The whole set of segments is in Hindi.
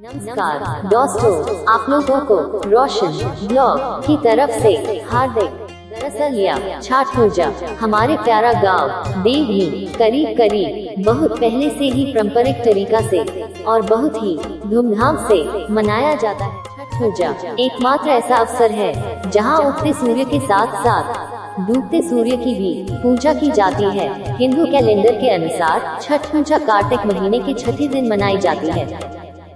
नमस्कार दोस्तों, आप लोगों को रोशन ब्लॉग की तरफ से हार्दिक। दरअसल यह छठ पूजा हमारे प्यारा गांव देव में करीब बहुत पहले से ही पारंपरिक तरीका से और बहुत ही धूमधाम से मनाया जाता है। छठ पूजा एकमात्र ऐसा अवसर है जहां उगते सूर्य के साथ साथ डूबते सूर्य की भी पूजा की जाती है। हिंदू कैलेंडर के अनुसार छठ पूजा कार्तिक महीने के छठे दिन मनाई जाती है।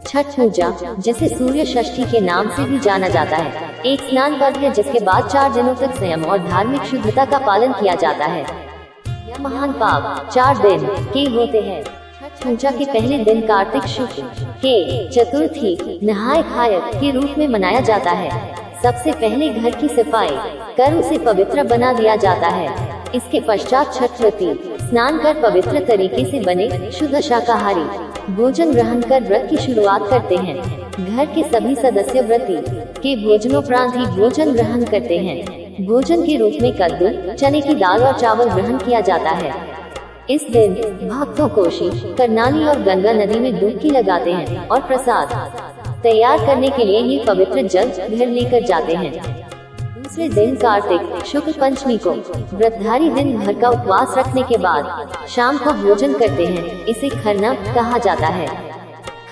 छठ पूजा, जिसे सूर्य षष्ठी के नाम से भी जाना जाता है, एक स्नान पर्व है जिसके बाद 4 दिनों तक संयम और धार्मिक शुद्धता का पालन किया जाता है। यह महान पर्व 4 दिन के होते हैं। छठ पूजा के पहले दिन कार्तिक शुक्ल के चतुर्थी नहाय खाय के रूप में मनाया जाता है। सबसे पहले घर की सफाई कर उसे पवित्र बना दिया जाता है। इसके पश्चात छठ व्रती स्नान कर पवित्र तरीके से बने शुद्ध शाकाहारी भोजन ग्रहण कर व्रत की शुरुआत करते हैं। घर के सभी सदस्य व्रती के भोजनोपरांत ही भोजन ग्रहण करते हैं। भोजन के रूप में कद्दू, चने की दाल और चावल ग्रहण किया जाता है। इस दिन भक्तों कोशी, करनाली और गंगा नदी में डुबकी लगाते हैं और प्रसाद तैयार करने के लिए ये पवित्र जल घर लेकर जाते हैं। दूसरे दिन कार्तिक शुक्ल पंचमी को व्रतधारी दिन भर का उपवास रखने के बाद शाम को भोजन करते हैं। इसे खरना कहा जाता है।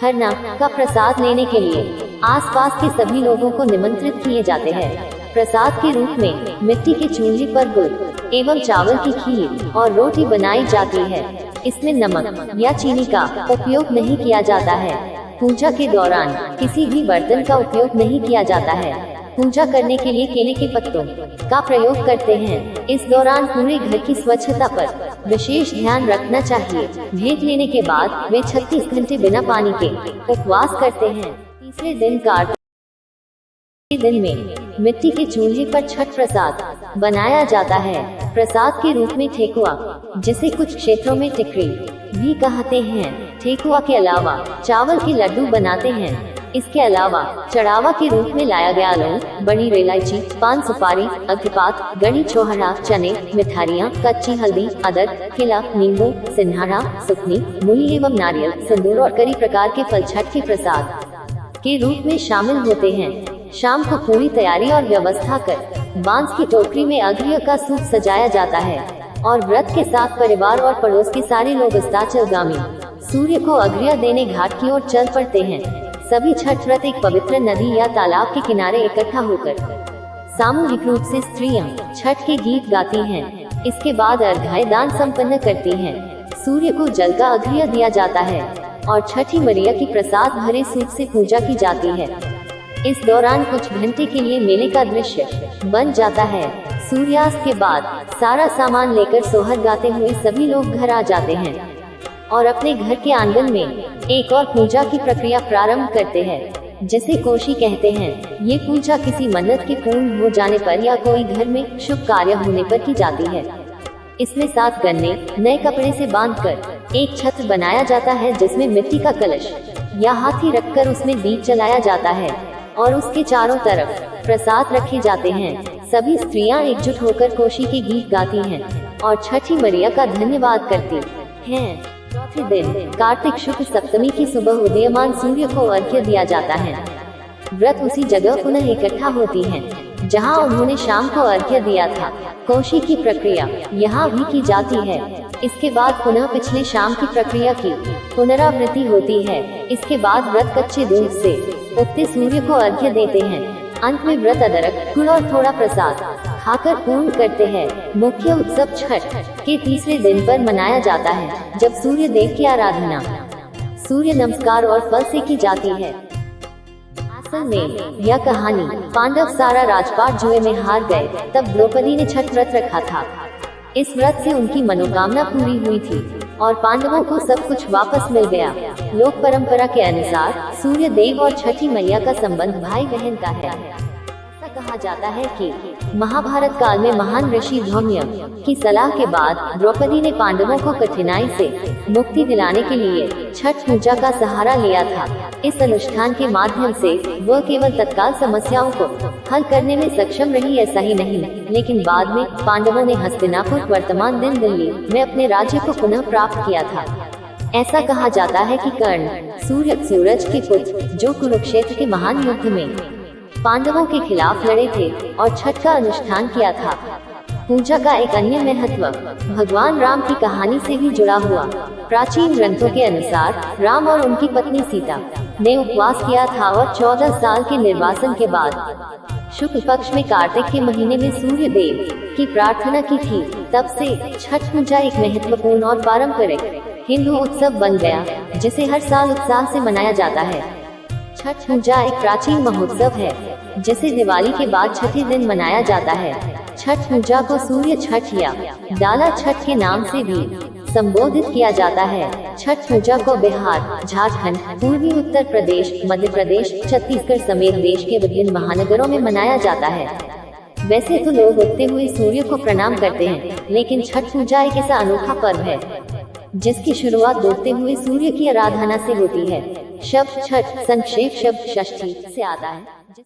खरना का प्रसाद लेने के लिए आसपास के सभी लोगों को निमंत्रित किए जाते हैं। प्रसाद के रूप में मिट्टी के चूल्हे पर गुड़ एवं चावल की खीर और रोटी बनाई जाती है। इसमें नमक या चीनी का उपयोग नहीं किया जाता है। पूजा के दौरान किसी भी बर्तन का उपयोग नहीं किया जाता है। पूजा करने के लिए केले के पत्तों का प्रयोग करते हैं। इस दौरान पूरे घर की स्वच्छता पर विशेष ध्यान रखना चाहिए। भेंट लेने के बाद वे 36 घंटे बिना पानी के उपवास करते हैं। तीसरे दिन कार्तिक दिन में मिट्टी के चूल्हे पर छठ प्रसाद बनाया जाता है। प्रसाद के रूप में ठेकुआ, जिसे कुछ क्षेत्रों में टिकरी भी कहते हैं, ठेकुआ के अलावा चावल के लड्डू बनाते हैं। इसके अलावा चढ़ावा के रूप में लाया गया लौंग, बड़ी इलायची, पान सुपारी, अग्रपात, गणी छोहरा, चने, मिठाइयाँ, कच्ची हल्दी, अदरक, केला, नींबू, सिन्हारा, सुखनी, मूली एवं नारियल, सिंदूर और कई प्रकार के फल छठ के प्रसाद के रूप में शामिल होते हैं। शाम को पूरी तैयारी और व्यवस्था कर बांस की टोकरी में अर्घ्य का सूप सजाया जाता है और व्रत के साथ परिवार और पड़ोस के सारे लोग अस्ताचलगामी सूर्य को अर्घ्य देने घाट की ओर चल पड़ते हैं। सभी छठ व्रत एक पवित्र नदी या तालाब के किनारे इकट्ठा होकर सामूहिक रूप से स्त्रियां छठ के गीत गाती हैं। इसके बाद अर्घ्य दान संपन्न करती हैं। सूर्य को जल का अर्घ्य दिया जाता है और छठी मैया की प्रसाद भरे सूप से पूजा की जाती है। इस दौरान कुछ घंटे के लिए मेले का दृश्य बन जाता है। सूर्यास्त के बाद सारा सामान लेकर सोहर गाते हुए सभी लोग घर आ जाते हैं और अपने घर के आंगन में एक और पूजा की प्रक्रिया प्रारंभ करते हैं, जिसे कोशी कहते हैं। ये पूजा किसी मन्नत के पूर्ण हो जाने पर या कोई घर में शुभ कार्य होने पर की जाती है। इसमें 7 गन्ने नए कपड़े से बांधकर एक छत्र बनाया जाता है, जिसमें मिट्टी का कलश या हाथी रखकर उसमें दीप जलाया जाता है और उसके चारों तरफ प्रसाद रखे जाते हैं। सभी स्त्रियां एकजुट होकर कोशी के गीत गाती हैं और छठी मैया का धन्यवाद करती हैं। चौथे दिन कार्तिक शुक्ल सप्तमी की सुबह उदयमान सूर्य को अर्घ्य दिया जाता है। व्रत उसी जगह पुनः इकट्ठा होती हैं जहां उन्होंने शाम को अर्घ्य दिया था। कोशी की प्रक्रिया यहाँ भी की जाती है। इसके बाद पुनः पिछले शाम की प्रक्रिया की पुनरावृत्ति होती है। इसके बाद व्रत कच्चे दूध से उगते सूर्य को अर्घ्य देते हैं। अंत में व्रत अदरक, गुड़ और थोड़ा प्रसाद खाकर पूर्ण करते हैं। मुख्य उत्सव छठ के तीसरे दिन पर मनाया जाता है, जब सूर्य देव की आराधना सूर्य नमस्कार और फल से की जाती है। असल में यह कहानी पांडव सारा राजपाट जुए में हार गए तब द्रौपदी ने छठ व्रत रखा था। इस व्रत से उनकी मनोकामना पूरी हुई थी और पांडवों को सब कुछ वापस मिल गया। लोक परंपरा के अनुसार सूर्य देव और छठी मैया का संबंध भाई बहन का है। ऐसा कहा जाता है कि महाभारत काल में महान ऋषि धौम्य की सलाह के बाद द्रौपदी ने पांडवों को कठिनाई से मुक्ति दिलाने के लिए छठ पूजा का सहारा लिया था। इस अनुष्ठान के माध्यम से वह केवल तत्काल समस्याओं को हल करने में सक्षम रही, ऐसा ही नहीं, लेकिन बाद में पांडवों ने हस्तिनापुर, वर्तमान दिन दिल्ली में अपने राज्य को पुनः प्राप्त किया था। ऐसा कहा जाता है कि कर्ण सूरज के पुत्र, जो कुरुक्षेत्र के महान युद्ध में पांडवों के खिलाफ लड़े थे और छठ का अनुष्ठान किया था। पूजा का एक अन्य महत्व भगवान राम की कहानी से भी जुड़ा हुआ। प्राचीन ग्रंथों के अनुसार राम और उनकी पत्नी सीता ने उपवास किया था और 14 साल के निर्वासन के बाद शुक्ल पक्ष में कार्तिक के महीने में सूर्य देव की प्रार्थना की थी। तब से छठ पूजा एक महत्वपूर्ण और पारंपरिक हिंदू उत्सव बन गया, जिसे हर साल उत्साह से मनाया जाता है। छठ पूजा एक प्राचीन महोत्सव है, जिसे दिवाली के बाद छठे दिन मनाया जाता है। छठ पूजा को सूर्य छठ या डाला छठ के नाम से भी संबोधित किया जाता है। छठ पूजा को बिहार, झारखंड, पूर्वी उत्तर प्रदेश, मध्य प्रदेश, छत्तीसगढ़ समेत देश के विभिन्न महानगरों में मनाया जाता है। वैसे तो लोग उगते हुए सूर्य को प्रणाम करते हैं, लेकिन छठ पूजा एक ऐसा अनोखा पर्व है जिसकी शुरुआत डूबते हुए सूर्य की आराधना से होती है। शब्द छठ संक्षेप शब्द षष्ठी से आता है।